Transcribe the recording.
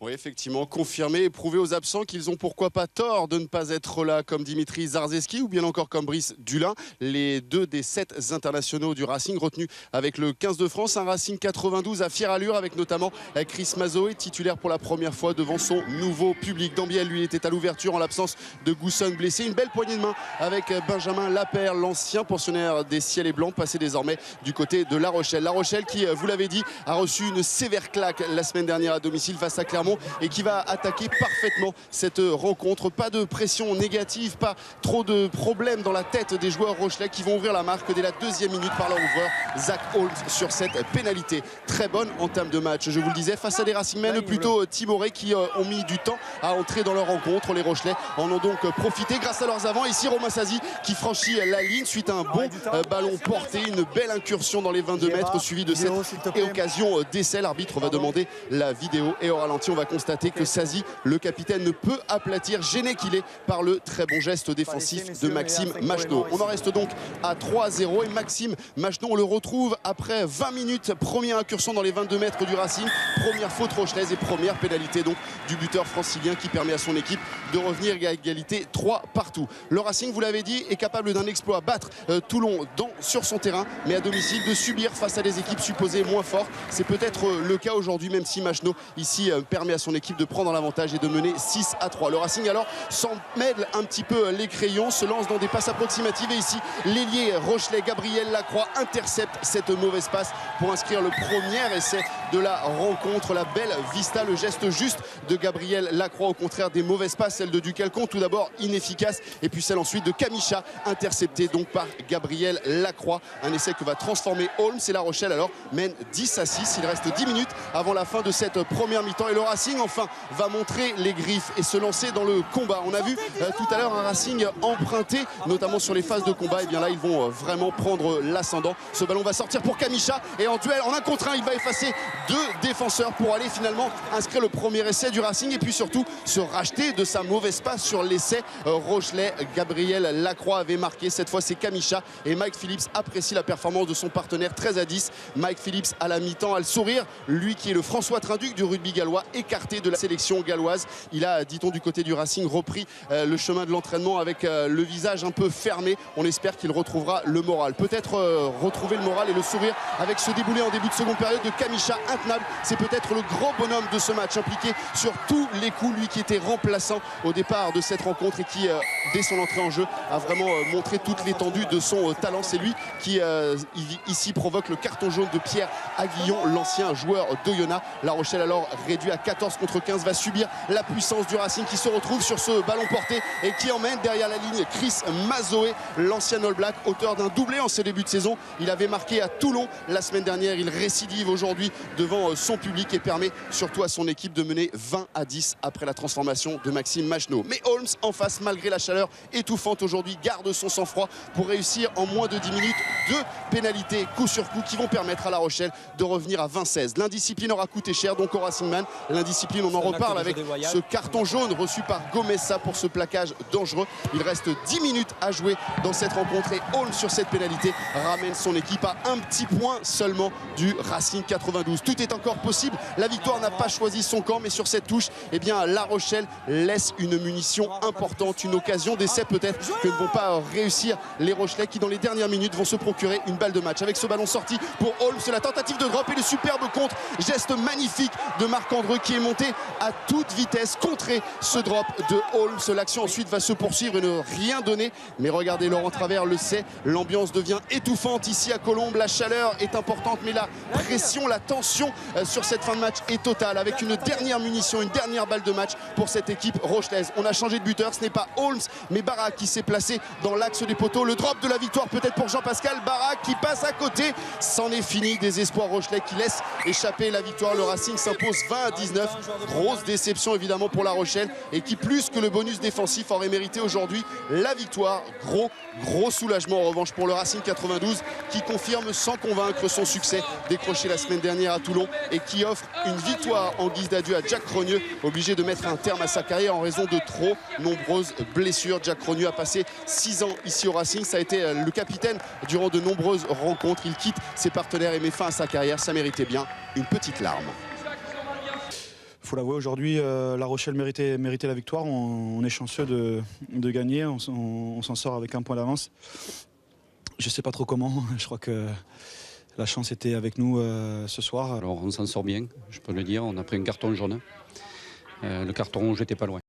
Oui, effectivement, confirmer et prouver aux absents qu'ils ont pourquoi pas tort de ne pas être là, comme Dimitri Zarzeski ou bien encore comme Brice Dulin, les deux des 7 internationaux du Racing retenus avec le 15 de France. Un Racing 92 à fière allure avec notamment Chris Mazoé, titulaire pour la première fois devant son nouveau public. Dambiel, lui, était à l'ouverture en l'absence de Gousson blessé. Une belle poignée de main avec Benjamin Lapère, l'ancien pensionnaire des Ciels et Blancs, passé désormais du côté de La Rochelle. La Rochelle qui, vous l'avez dit, a reçu une sévère claque la semaine dernière à domicile face à Clermont et qui va attaquer parfaitement cette rencontre. Pas de pression négative, pas trop de problèmes dans la tête des joueurs rochelais qui vont ouvrir la marque dès la 2e minute par leur ouvreur Zach Holmes sur cette pénalité. Très bonne entame de match, je vous le disais, face à des Racingmen plutôt timorés qui ont mis du temps à entrer dans leur rencontre. Les Rochelais en ont donc profité grâce à leurs avants. Ici Romain Sazi qui franchit la ligne suite à un bon ballon porté, une belle incursion dans les 22 mètres suivi de cette occasion d'essai. L'arbitre va demander la vidéo et au ralenti on va constater que Sazi, le capitaine, ne peut aplatir, gêné qu'il est par le très bon geste défensif de Maxime Machenaud. On en reste donc à 3-0 et Maxime Machenaud, on le retrouve après 20 minutes. Première incursion dans les 22 mètres du Racing, première faute rochelaise et première pénalité donc du buteur francilien qui permet à son équipe de revenir à égalité 3 partout. Le Racing, vous l'avez dit, est capable d'un exploit, battre Toulon sur son terrain, mais à domicile, de subir face à des équipes supposées moins fortes. C'est peut-être le cas aujourd'hui, même si Machenaud ici permet à son équipe de prendre l'avantage et de mener 6-3. Le Racing alors s'en mêle un petit peu les crayons, se lance dans des passes approximatives et ici l'ailier rochelais Gabriel Lacroix intercepte cette mauvaise passe pour inscrire le premier essai de la rencontre. La belle vista, le geste juste de Gabriel Lacroix, au contraire des mauvaises passes, celle de Ducalcon tout d'abord inefficace et puis celle ensuite de Kamicha interceptée donc par Gabriel Lacroix. Un essai que va transformer Holmes et La Rochelle alors mène 10-6. Il reste 10 minutes avant la fin de cette première mi-temps et le Racing enfin va montrer les griffes et se lancer dans le combat. On a vu tout à l'heure un Racing emprunté, notamment sur les phases de combat. Et bien là, ils vont vraiment prendre l'ascendant. Ce ballon va sortir pour Kamicha et en duel, en 1 contre 1, il va effacer 2 défenseurs pour aller finalement inscrire le premier essai du Racing et puis surtout se racheter de sa mauvaise passe sur l'essai rochelais. Gabriel Lacroix avait marqué, cette fois c'est Kamicha et Mike Phillips apprécie la performance de son partenaire. 13-10. Mike Phillips à la mi-temps a le sourire, lui qui est le François Trinduc du rugby gallois, écarté de la sélection galloise. Il a, dit-on, du côté du Racing repris le chemin de l'entraînement avec le visage un peu fermé. On espère qu'il retrouvera le moral, peut-être retrouver le moral et le sourire avec ce déboulé en début de seconde période de Kamicha intenable. C'est peut-être le grand bonhomme de ce match, impliqué sur tous les coups, lui qui était remplaçant au départ de cette rencontre et qui dès son entrée en jeu a vraiment montré toute l'étendue de son talent. C'est lui qui ici provoque le carton jaune de Pierre Aguillon, l'ancien joueur d'Oyonnax. La Rochelle alors réduit à 14 contre 15 va subir la puissance du Racing qui se retrouve sur ce ballon porté et qui emmène derrière la ligne Chris Mazoé, l'ancien All Black, auteur d'un doublé en ce début de saison. Il avait marqué à Toulon la semaine dernière, il récidive aujourd'hui devant son public et permet surtout à son équipe de mener 20-10 après la transformation de Maxime Machenaud. Mais Holmes en face, malgré la chaleur étouffante aujourd'hui, garde son sang-froid pour réussir en moins de 10 minutes 2 pénalités coup sur coup qui vont permettre à La Rochelle de revenir à 20-16. L'indiscipline aura coûté cher donc au Racingman. L'indiscipline, on en reparle avec ce carton jaune reçu par Gomessa pour ce plaquage dangereux. Il reste 10 minutes à jouer dans cette rencontre et Holmes sur cette pénalité ramène son équipe à un petit point seulement du Racing 92. Tout est encore possible. La victoire n'a pas choisi son camp, mais sur cette touche, eh bien, La Rochelle laisse une munition importante, une occasion d'essai peut-être que ne vont pas réussir les Rochelais qui dans les dernières minutes vont se procurer une balle de match. Avec ce ballon sorti pour Holmes, la tentative de drop et le superbe contre, geste magnifique de Marc-André qui est monté à toute vitesse, contrer ce drop de Holmes. L'action ensuite va se poursuivre et ne rien donner. Mais regardez, Laurent Travers le sait, l'ambiance devient étouffante ici à Colombes. La chaleur est importante, mais la pression, la tension sur cette fin de match est totale. Avec une dernière munition, une dernière balle de match pour cette équipe rochelaise. On a changé de buteur, ce n'est pas Holmes, mais Barak qui s'est placé dans l'axe des poteaux. Le drop de la victoire peut-être pour Jean-Pascal Barak qui passe à côté. C'en est fini des espoirs rochelais qui laissent échapper la victoire. Le Racing s'impose 20-19. Grosse déception évidemment pour La Rochelle et qui plus que le bonus défensif aurait mérité aujourd'hui la victoire. Gros soulagement en revanche pour le Racing 92 qui confirme sans convaincre son succès décroché la semaine dernière à Toulon et qui offre une victoire en guise d'adieu à Jack Crogneux, obligé de mettre un terme à sa carrière en raison de trop nombreuses blessures. Jack Crogneux a passé 6 ans ici au Racing, ça a été le capitaine durant de nombreuses rencontres. Il quitte ses partenaires et met fin à sa carrière, ça méritait bien une petite larme. Il faut l'avouer, aujourd'hui, La Rochelle méritait la victoire. On est chanceux de gagner. On s'en sort avec un point d'avance. Je ne sais pas trop comment. Je crois que la chance était avec nous ce soir. Alors on s'en sort bien, je peux le dire. On a pris un carton jaune. Le carton rouge n'était pas loin.